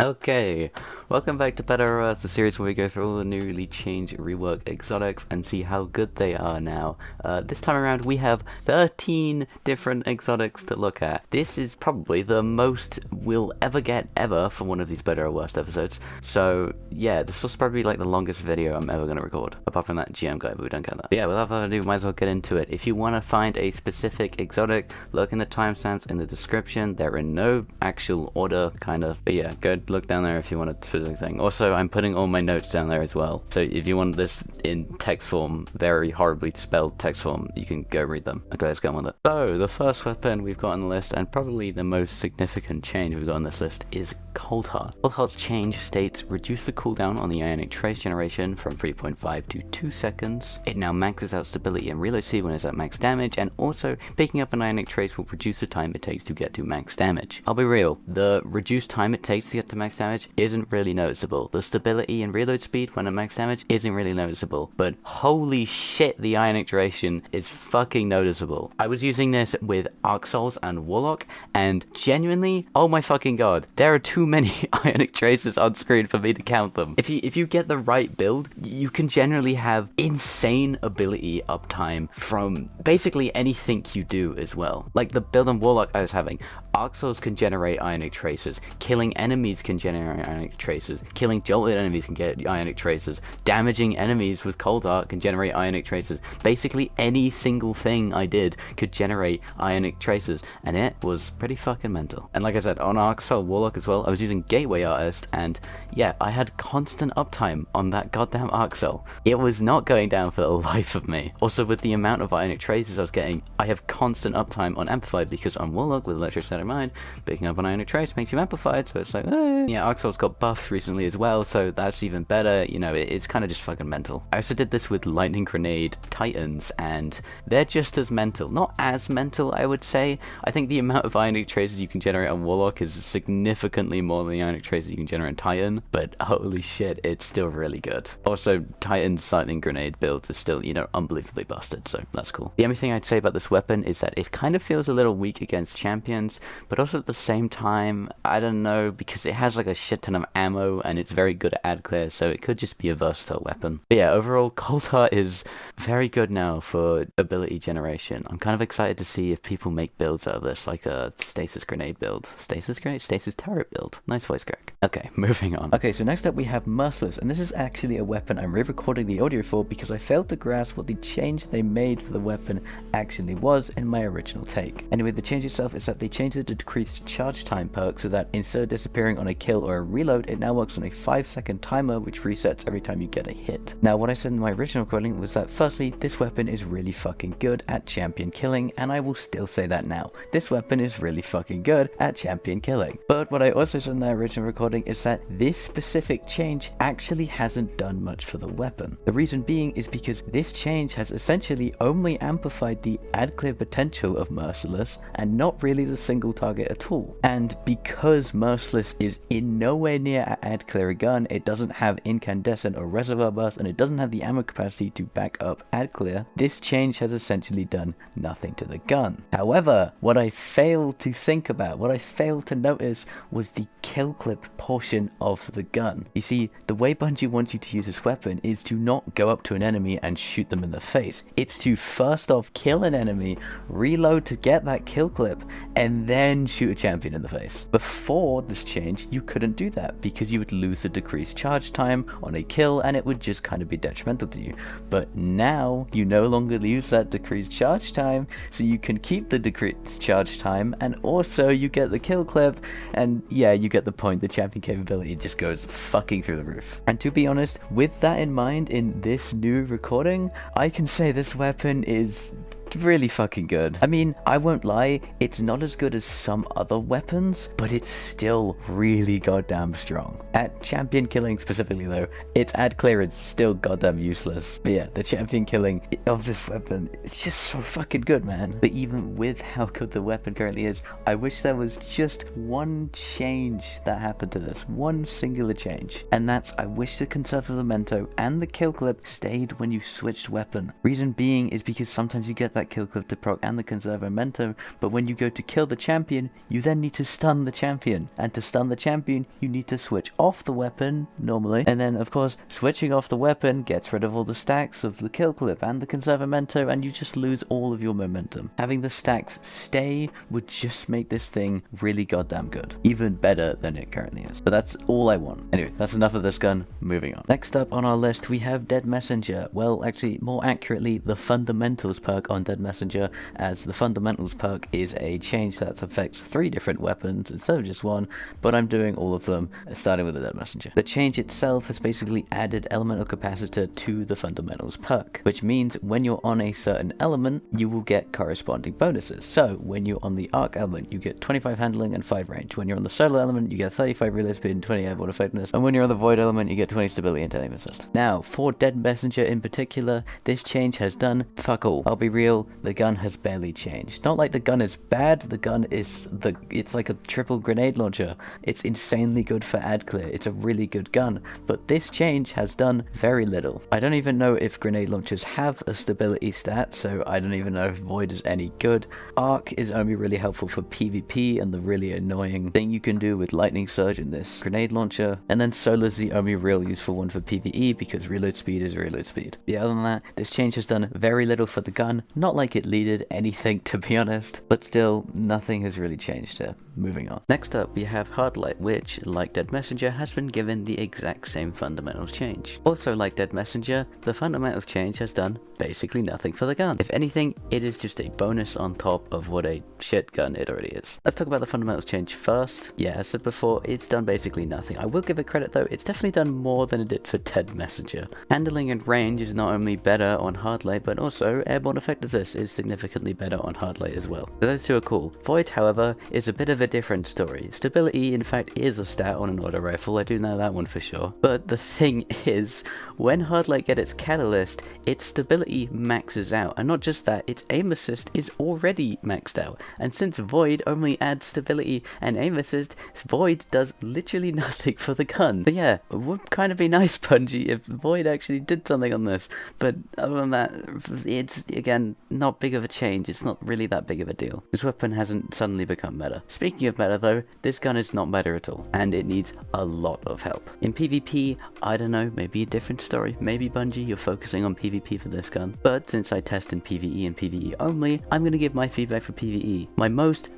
Okay, welcome back to Better, the series where we go through all the newly changed reworked exotics and see how good they are now. This time around we have 13 different exotics to look at. This is probably the most we'll ever get ever for one of these Better or Worst episodes. So yeah, this was probably like the longest video I'm ever going to record. Apart from that GM guide, but we don't get that. But yeah, without further ado, might as well get into it. If you want to find a specific exotic, look in the timestamps in the description. They're in no actual order, kind of. But yeah, go look down there if you want a specific thing. Also, I'm putting all my notes down there as well. So if you want this in text form, very horribly spelled text form, you can go read them. Okay, let's go on with it. So the first weapon we've got on the list, and probably the most significant change we've got on this list, is Coldheart. Coldheart's change states reduce the cooldown on the ionic trace generation from 3.5 to 2 seconds. It now maxes out stability and reload speed when it's at max damage, and also picking up an ionic trace will reduce the time it takes to get to max damage. I'll be real, the reduced time it takes to get to max damage isn't really noticeable. The stability and reload speed when at max damage isn't really noticeable, but holy shit, the ionic duration is fucking noticeable. I was using this with Arc Souls and Warlock, and genuinely, oh my fucking god, there are too many ionic traces on screen for me to count them. If you get the right build, you can generally have insane ability uptime from basically anything you do as well. Like the build on Warlock I was having, Arc Souls can generate ionic traces, killing enemies can generate ionic traces, killing jolted enemies can get ionic traces, damaging enemies with Coldheart can generate ionic traces. Basically any single thing I did could generate ionic traces, and it was pretty fucking mental. And like I said, on Arc Soul Warlock as well, I was using Gateway Artist, and yeah, I had constant uptime on that goddamn Arc Soul. It was not going down for the life of me. Also, with the amount of ionic traces I was getting, I have constant uptime on Amplified, because on Warlock with Electric State of Mind, picking up an ionic trace makes you amplified, so it's like, yeah, Arc Soul's got buffs recently as well, so that's even better. You know, it's kind of just fucking mental. I also did this with Lightning Grenade Titans, and they're just as mental. Not as mental, I would say. I think the amount of ionic traces you can generate on Warlock is significantly more than the ionic traces you can generate on Titan, but holy shit, it's still really good. Also, Titan's Lightning Grenade builds is still, you know, unbelievably busted, so that's cool. The only thing I'd say about this weapon is that it kind of feels a little weak against champions, but also at the same time, I don't know, because it has like a shit ton of ammo and it's very good at ad clear, so it could just be a versatile weapon. But yeah, overall, Coldheart is very good now for ability generation. I'm kind of excited to see if people make builds out of this, like a stasis grenade build. Stasis grenade? Stasis turret build. Nice voice crack. Okay, moving on. Okay, so next up we have Merciless, and this is actually a weapon I'm re-recording the audio for because I failed to grasp what the change they made for the weapon actually was in my original take. Anyway, the change itself is that they changed the decreased charge time perk so that instead of disappearing on a kill or a reload, it now works on a 5-second timer which resets every time you get a hit. Now, what I said in my original recording was that firstly, this weapon is really fucking good at champion killing, and I will still say that now. This weapon is really fucking good at champion killing. But what I also said in that original recording is that this specific change actually hasn't done much for the weapon. The reason being is because this change has essentially only amplified the ad clear potential of Merciless and not really the single target at all. And because Merciless is in nowhere near at ad clear a gun, it doesn't have incandescent or reservoir burst, and it doesn't have the ammo capacity to back up ad clear, this change has essentially done nothing to the gun. However, what I failed to think about, what I failed to notice, was the kill clip portion of the gun. You see, the way Bungie wants you to use this weapon is to not go up to an enemy and shoot them in the face. It's to first off kill an enemy, reload to get that kill clip, and then shoot a champion in the face. Before this change, you couldn't do that because you would lose the decreased charge time on a kill and it would just kind of be detrimental to you. But now you no longer lose that decreased charge time, so you can keep the decreased charge time and also you get the kill clip, and yeah, you get the point. The champion capability just goes fucking through the roof. And to be honest, with that in mind, in this new recording, I can say this weapon is really fucking good. I mean, I won't lie, it's not as good as some other weapons, but it's still really goddamn strong. At champion killing specifically though, its ad clear is still goddamn useless. But yeah, the champion killing of this weapon, it's just so fucking good, man. But even with how good the weapon currently is, I wish there was just one change that happened to this. One singular change. And that's, I wish the conservative memento and the kill clip stayed when you switched weapon. Reason being is because sometimes you get that that kill clip to proc and the conserve momentum, but when you go to kill the champion, you then need to stun the champion, and to stun the champion, you need to switch off the weapon, normally, and then of course, switching off the weapon gets rid of all the stacks of the kill clip and the conserve momentum, and you just lose all of your momentum. Having the stacks stay would just make this thing really goddamn good. Even better than it currently is. But that's all I want. Anyway, that's enough of this gun. Moving on. Next up on our list, we have Dead Messenger. Well, actually, more accurately, the Fundamentals perk on Dead Messenger, as the Fundamentals perk is a change that affects 3 different weapons instead of just 1, but I'm doing all of them, starting with the Dead Messenger. The change itself has basically added Elemental Capacitor to the Fundamentals perk, which means when you're on a certain element, you will get corresponding bonuses. So, when you're on the Arc element, you get 25 handling and 5 range. When you're on the Solar element, you get 35 relay speed and 20 airborne effectiveness. And when you're on the Void element, you get 20 stability and 10 aim assist. Now, for Dead Messenger in particular, this change has done fuck all. I'll be real, the gun has barely changed. Not like the gun is bad, the gun is it's like a triple grenade launcher. It's insanely good for ad clear. It's a really good gun, but this change has done very little. I don't even know if grenade launchers have a stability stat, so I don't even know if Void is any good. Arc is only really helpful for PvP and the really annoying thing you can do with Lightning Surge in this grenade launcher, and then Solar's the only real useful one for PvE because reload speed is reload speed. Yeah, other than that, this change has done very little for the gun, not like it needed anything to be honest, but still, nothing has really changed here. Moving on. Next up, we have Hardlight, which, like Dead Messenger, has been given the exact same fundamentals change. Also, like Dead Messenger, the fundamentals change has done basically nothing for the gun. If anything, it is just a bonus on top of what a shit gun it already is. Let's talk about the fundamentals change first. Yeah, as I said before, it's done basically nothing. I will give it credit though, it's definitely done more than it did for Dead Messenger. Handling and range is not only better on Hardlight, but also airborne effectiveness is significantly better on Hardlight as well. So those two are cool. Void, however, is a bit of a different story. Stability, in fact, is a stat on an auto rifle, I do know that one for sure. But the thing is, when Hardlight gets its catalyst, its stability maxes out, and not just that, its aim assist is already maxed out. And since Void only adds stability and aim assist, Void does literally nothing for the gun. So yeah, it would kind of be nice, Bungie, if Void actually did something on this. But other than that, it's, again, not big of a change. It's not really that big of a deal. This weapon hasn't suddenly become meta. Speaking of meta though, this gun is not meta at all, and it needs a lot of help. In PvP, I don't know, maybe a different story. Maybe Bungie, you're focusing on PvP for this gun. But since I test in PvE and PvE only, I'm going to give my feedback for PvE. My most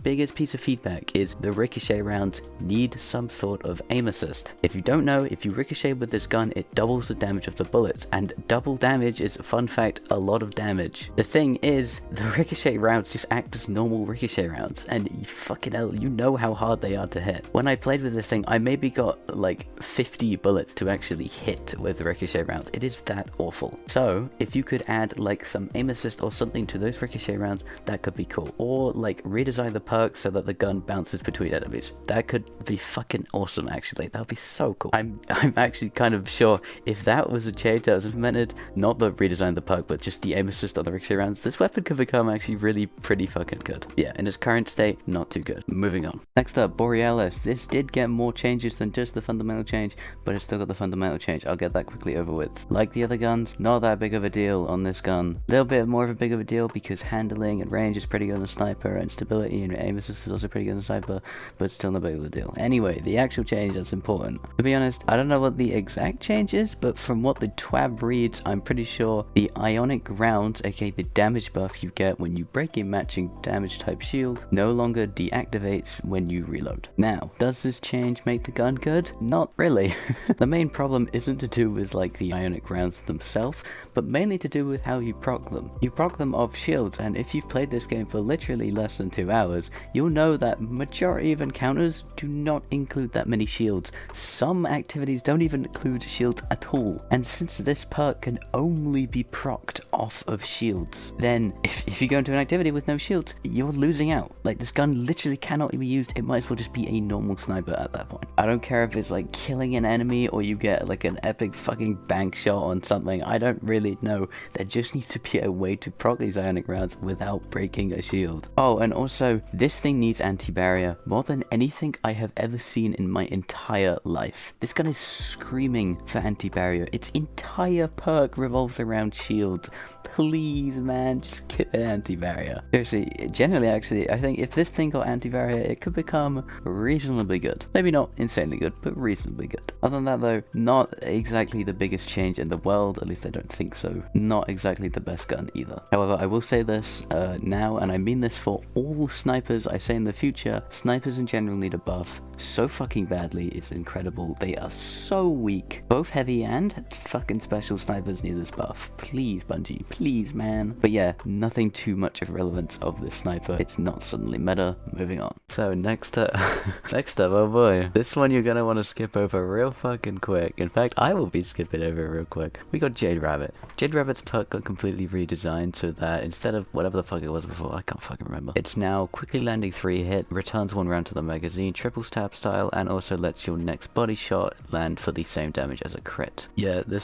biggest piece of feedback is the ricochet rounds need some sort of aim assist. If you don't know, if you ricochet with this gun, it doubles the damage of the bullets, and double damage is, fun fact, a lot of damage. The thing is, the ricochet rounds just act as normal ricochet rounds, and you fucking hell, you know how hard they are to hit. When I played with this thing, I maybe got like 50 bullets to actually hit with the ricochet rounds. It is that awful. So if you could add like some aim assist or something to those ricochet rounds, that could be cool. Or like redesign the perks so that the gun bounces between enemies. That could be fucking awesome, actually. That would be so cool. I'm actually kind of sure if that was a change that was implemented, not the redesign the perk, but just the aim assist on the ricochet rounds, this weapon could become actually really pretty fucking good. Yeah, in its current state, not too good. Moving on. Next up, Borealis. This did get more changes than just the fundamental change, but it's still got the fundamental change. I'll get that quickly over with. Like the other guns, not that big of a deal on this gun. A little bit more of a big of a deal because handling and range is pretty good on a sniper, and stability and aim assist is also pretty good on a sniper, but still not big of a deal. Anyway, the actual change that's important. To be honest, I don't know what the exact change is, but from what the TWAB reads, I'm pretty sure the ionic rounds, aka the damage buff you get when you break a matching damage type shield, no longer deactivates when you reload. Now, does this change make the gun good? Not really. The main problem isn't to do with like the ionic rounds themselves, but mainly to do with how you proc them. You proc them off shields, and if you've played this game for literally less than 2 hours, you'll know that majority of encounters do not include that many shields. Some activities don't even include shields at all. And since this perk can only be procced off of shields, then if you go into an activity with no shields, you're losing out. Like, this gun literally cannot be used. It might as well just be a normal sniper at that point. I don't care if it's like killing an enemy or you get like an epic fucking bank shot on something. I don't really know. There just needs to be a way to proc these ionic rounds without breaking a shield. Oh, and And also, this thing needs anti-barrier more than anything I have ever seen in my entire life. This gun is screaming for anti-barrier. Its entire perk revolves around shields. Please, man, just get an anti-barrier. Seriously, generally, actually, I think if this thing got anti-barrier, it could become reasonably good. Maybe not insanely good, but reasonably good. Other than that, though, not exactly the biggest change in the world, at least I don't think so. Not exactly the best gun either. However, I will say this now, and I mean this for all snipers. I say in the future, snipers in general need a buff so fucking badly, it's incredible. They are so weak. Both heavy and fucking special snipers need this buff. Please, Bungie, please, man. But yeah, nothing too much of relevance of this sniper. It's not suddenly meta. Moving on. So next up, oh boy. This one you're gonna want to skip over real fucking quick. In fact, I will be skipping over real quick. We got Jade Rabbit. Jade Rabbit's perk got completely redesigned so that instead of whatever the fuck it was before, I can't fucking remember. It's now quickly landing 3 hit, returns 1 round to the magazine, triple stab style, and also lets your next body shot land for the same damage as a crit. Yeah, this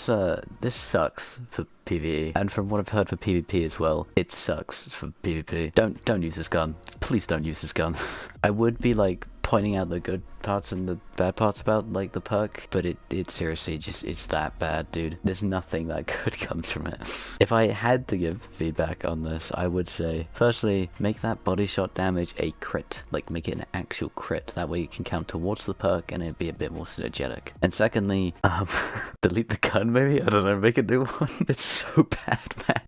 sucks for PvE, and from what I've heard for PvP as well, it sucks for PvP. Don't use this gun. Please don't use this gun. I would be like pointing out the good parts and the bad parts about like the perk, but it seriously just, it's that bad, dude. There's nothing that good comes from it. If I had to give feedback on this, I would say, firstly, make that body shot damage a crit, like make it an actual crit. That way you can count towards the perk and it'd be a bit more synergetic. And secondly, delete the gun maybe? I don't know, make a new one. It's so bad, man.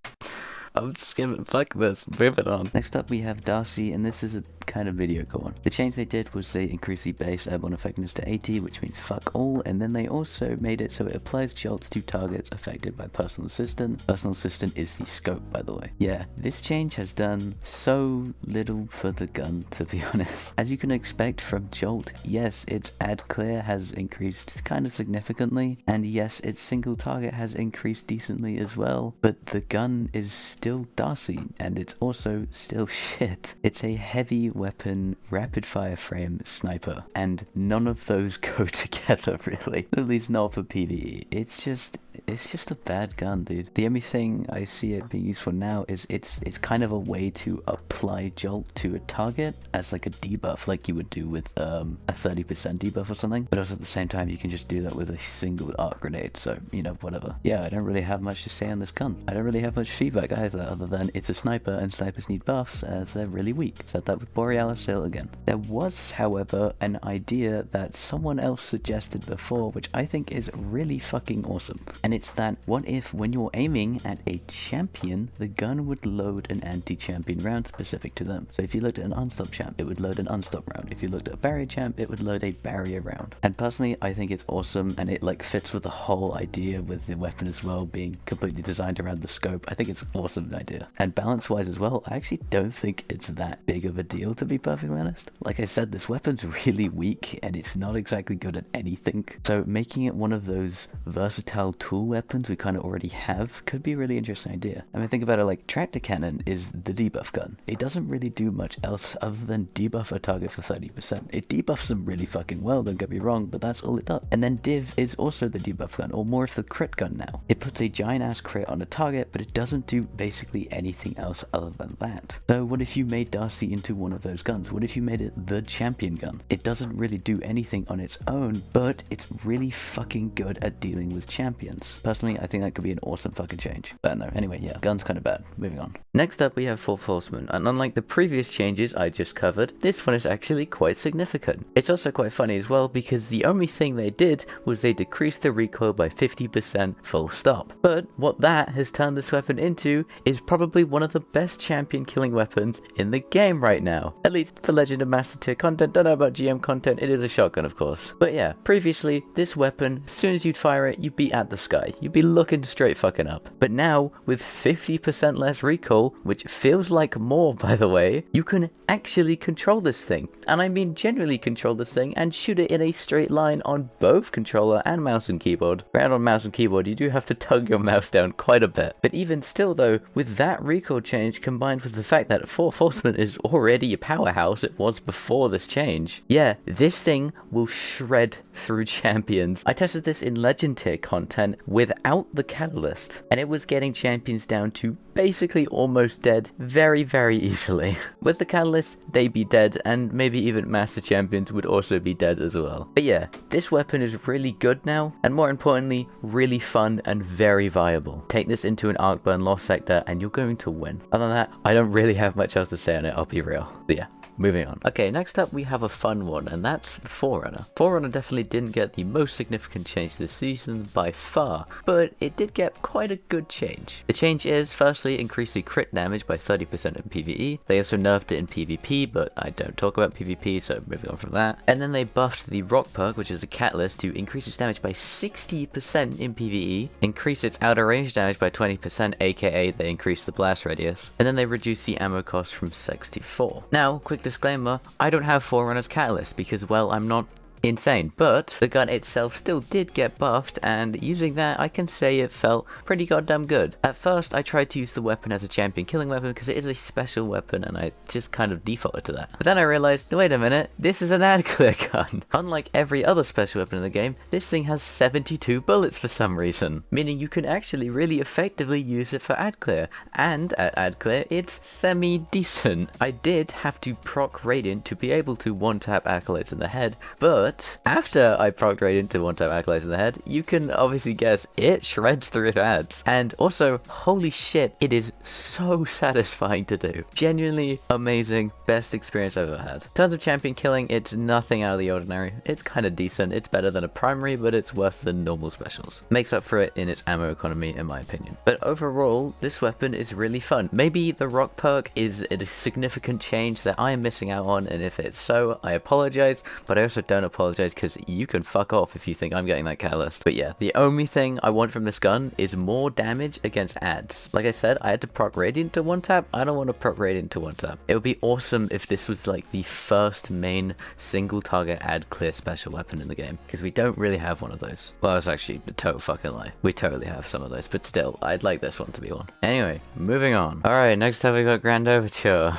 I'm skimming, fuck this, moving on. Next up we have D.A.R.C.I, and this is a kind of mediocre one. The change they did was they increased the base airborne effectiveness to 80, which means fuck all, and then they also made it so it applies jolts to targets affected by personal assistant. Personal assistant is the scope, by the way. Yeah, this change has done so little for the gun, to be honest. As you can expect from jolt, yes, its ad clear has increased kind of significantly, and yes, its single target has increased decently as well, but the gun is still D.A.R.C.I, and it's also still shit. It's a heavy weapon, rapid fire frame sniper, and none of those go together really. At least not for PvE. It's just a bad gun, dude. The only thing I see it being used for now is it's kind of a way to apply jolt to a target as like a debuff, like you would do with a 30% debuff or something. But also at the same time, you can just do that with a single arc grenade. So, you know, whatever. Yeah, I don't really have much to say on this gun. I don't really have much feedback either, other than it's a sniper and snipers need buffs as they're really weak. Said that with Borealis sale again. There was, however, an idea that someone else suggested before, which I think is really fucking awesome. And it's that, what if when you're aiming at a champion, the gun would load an anti-champion round specific to them? So if you looked at an unstop champ, it would load an unstop round. If you looked at a barrier champ, it would load a barrier round. And personally, I think it's awesome, and it like fits with the whole idea with the weapon as well being completely designed around the scope. I think it's an awesome idea. And balance-wise as well, I actually don't think it's that big of a deal, to be perfectly honest. Like I said, this weapon's really weak, and it's not exactly good at anything. So making it one of those versatile tool weapons we kind of already have could be a really interesting idea. I mean, think about it, like tractor cannon is the debuff gun. It doesn't really do much else other than debuff a target for 30%. It debuffs them really fucking well, don't get me wrong, but that's all it does. And then div is also the debuff gun, or more of the crit gun now. It puts a giant ass crit on a target, but it doesn't do basically anything else other than that. So what if you made D.A.R.C.I into one of those guns? What if you made it the champion gun? It doesn't really do anything on its own, but it's really fucking good at dealing with champions. Personally, I think that could be an awesome fucking change. But no, anyway, yeah, gun's kind of bad. Moving on. Next up, we have Horseman, and unlike the previous changes I just covered, this one is actually quite significant. It's also quite funny as well, because the only thing they did was they decreased the recoil by 50% full stop. But what that has turned this weapon into is probably one of the best champion killing weapons in the game right now. At least for Legend of Master Tier content. Don't know about GM content, it is a shotgun of course. But yeah, previously, this weapon, as soon as you'd fire it, you'd be at the sky. You'd be looking straight fucking up. But now, with 50% less recoil, which feels like more by the way, you can actually control this thing. And I mean generally control this thing and shoot it in a straight line on both controller and mouse and keyboard. Right, on mouse and keyboard, you do have to tug your mouse down quite a bit. But even still though, with that recoil change combined with the fact that Horseman is already a powerhouse, it was before this change, yeah, this thing will shred through champions. I tested this in legend tier content without the catalyst, and it was getting champions down to basically almost dead very, very easily. With the catalyst, they'd be dead, and maybe even master champions would also be dead as well. But yeah, this weapon is really good now, and more importantly, really fun and very viable. Take this into an arc burn loss sector and you're going to win. Other than that, I don't really have much else to say on it, I'll be real. So yeah. Moving on. Okay, next up we have a fun one, and that's Forerunner. Forerunner definitely didn't get the most significant change this season by far, but it did get quite a good change. The change is, firstly, increase the crit damage by 30% in PvE. They also nerfed it in PvP, but I don't talk about PvP, so moving on from that. And then they buffed the Rock perk, which is a catalyst, to increase its damage by 60% in PvE, increase its outer range damage by 20%, aka they increased the blast radius, and then they reduced the ammo cost from 6 to 4. Now, quick disclaimer, I don't have Forerunner's catalyst because, well, I'm not insane, but the gun itself still did get buffed, and using that I can say it felt pretty goddamn good. At first I tried to use the weapon as a champion killing weapon because it is a special weapon and I just kind of defaulted to that. But then I realized, wait a minute, this is an ad clear gun. Unlike every other special weapon in the game, this thing has 72 bullets for some reason, meaning you can actually really effectively use it for ad clear, and at ad clear it's semi-decent. I did have to proc Radiant to be able to one-tap acolytes in the head, but after I procced Radiant to one-tap acolytes in the head, you can obviously guess it shreds through its ads. And also, holy shit, it is so satisfying to do. Genuinely amazing, best experience I've ever had. In terms of champion killing, it's nothing out of the ordinary. It's kind of decent. It's better than a primary, but it's worse than normal specials. Makes up for it in its ammo economy, in my opinion. But overall, this weapon is really fun. Maybe the Rock perk is a significant change that I am missing out on, and if it's so, I apologize, but I also don't apologize because you can fuck off if you think I'm getting that catalyst. But yeah, the only thing I want from this gun is more damage against ads. Like I said, I had to proc Radiant to one tap. I don't want to proc Radiant to one tap. It would be awesome if this was like the first main single target ad clear special weapon in the game, because we don't really have one of those. Well, it's actually a total fucking lie. We totally have some of those, but still, I'd like this one to be one. Anyway, moving on. Alright, next up we got Grand Overture.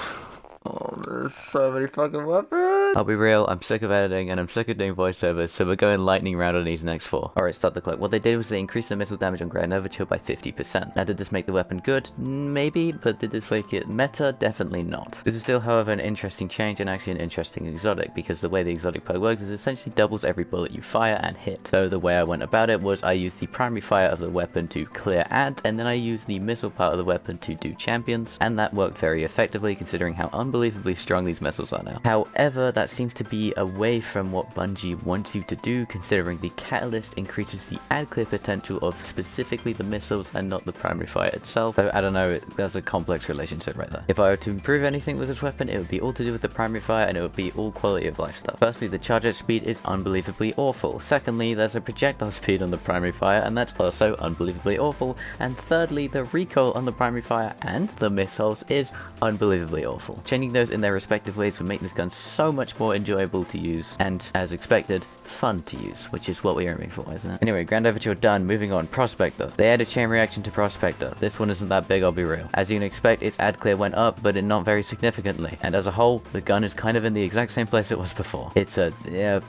Oh, there's so many fucking weapons. I'll be real, I'm sick of editing and I'm sick of doing voiceovers, so we're going lightning round on these next 4. Alright, start the clock. What they did was they increased the missile damage on Grand Overture by 50%. Now, did this make the weapon good? Maybe, but did this make it meta? Definitely not. This is still, however, an interesting change and actually an interesting exotic, because the way the exotic perk works is it essentially doubles every bullet you fire and hit. So the way I went about it was I used the primary fire of the weapon to clear ads, and then I used the missile part of the weapon to do champions, and that worked very effectively considering how unbelievably strong these missiles are now. However, that seems to be away from what Bungie wants you to do, considering the catalyst increases the ad clear potential of specifically the missiles and not the primary fire itself. So I don't know, there's a complex relationship right there. If I were to improve anything with this weapon, it would be all to do with the primary fire, and it would be all quality of life stuff. Firstly, the charge out speed is unbelievably awful. Secondly, there's a projectile speed on the primary fire, and that's also unbelievably awful. And thirdly, the recoil on the primary fire and the missiles is unbelievably awful. Changing those in their respective ways would make this gun so much more enjoyable to use, and as expected, fun to use, which is what we're aiming for, isn't it? Anyway, Grand Overture done. Moving on. Prospector. They added chain reaction to Prospector. This one isn't that big, I'll be real. As you can expect, its ad clear went up, but not very significantly. And as a whole, the gun is kind of in the exact same place it was before. It's a,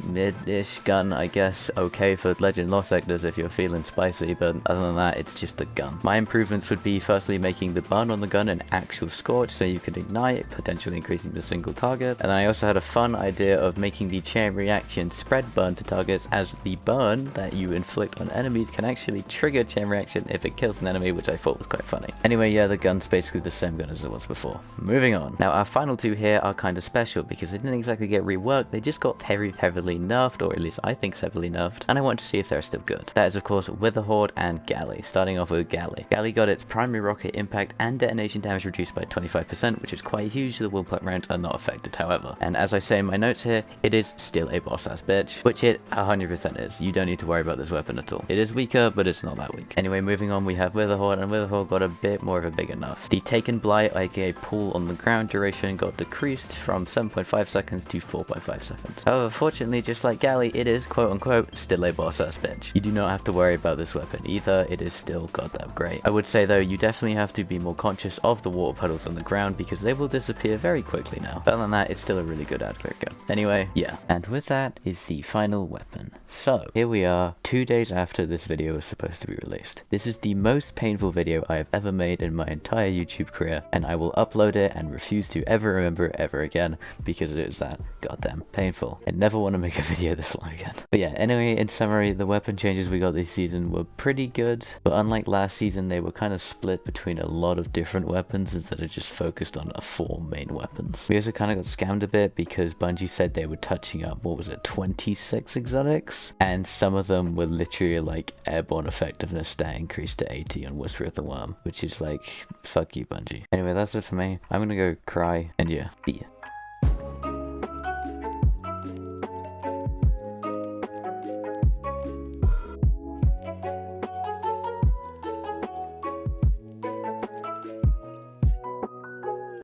mid-ish gun, I guess. Okay for legend loss sectors if you're feeling spicy, but other than that, it's just a gun. My improvements would be firstly making the burn on the gun an actual scorch so you could ignite, potentially increasing the single target. And I also had a fun idea of making the chain reaction spread burn to targets, as the burn that you inflict on enemies can actually trigger chain reaction if it kills an enemy, which I thought was quite funny. Anyway, yeah, the gun's basically the same gun as it was before. Moving on. Now, our final two here are kind of special because they didn't exactly get reworked, they just got very heavily nerfed, or at least I think heavily nerfed, and I want to see if they're still good. That is, of course, Witherhoard and Galley. Starting off with Galley. Galley got its primary rocket impact and detonation damage reduced by 25%, which is quite huge. The wall plate rounds are not affected, however. And as I say in my notes here, it is still a boss-ass bitch, which it 100% is. You don't need to worry about this weapon at all. It is weaker, but it's not that weak. Anyway, moving on, we have Witherhoard, and Witherhoard got a bit more of a big enough. The Taken Blight, aka pull on the ground duration, got decreased from 7.5 seconds to 4.5 seconds. However, fortunately, just like Galley, it is quote-unquote still a boss-ass bitch. You do not have to worry about this weapon either. It is still goddamn great. I would say though, you definitely have to be more conscious of the water puddles on the ground because they will disappear very quickly now. But other than that, it's still a really good ad clear gun. Anyway, yeah. And with that is the final final weapon. So, here we are, 2 days after this video was supposed to be released. This is the most painful video I have ever made in my entire YouTube career, and I will upload it and refuse to ever remember it ever again, because it is that goddamn painful. I never want to make a video this long again. But yeah, anyway, in summary, the weapon changes we got this season were pretty good, but unlike last season, they were kind of split between a lot of different weapons instead of just focused on 4 main weapons. We also kind of got scammed a bit because Bungie said they were touching up, what was it, 26 exotics? And some of them were literally like airborne effectiveness stat increased to 80 on Whisper of the Worm, which is like, fuck you, Bungie. Anyway, that's it for me. I'm gonna go cry, and yeah, see ya.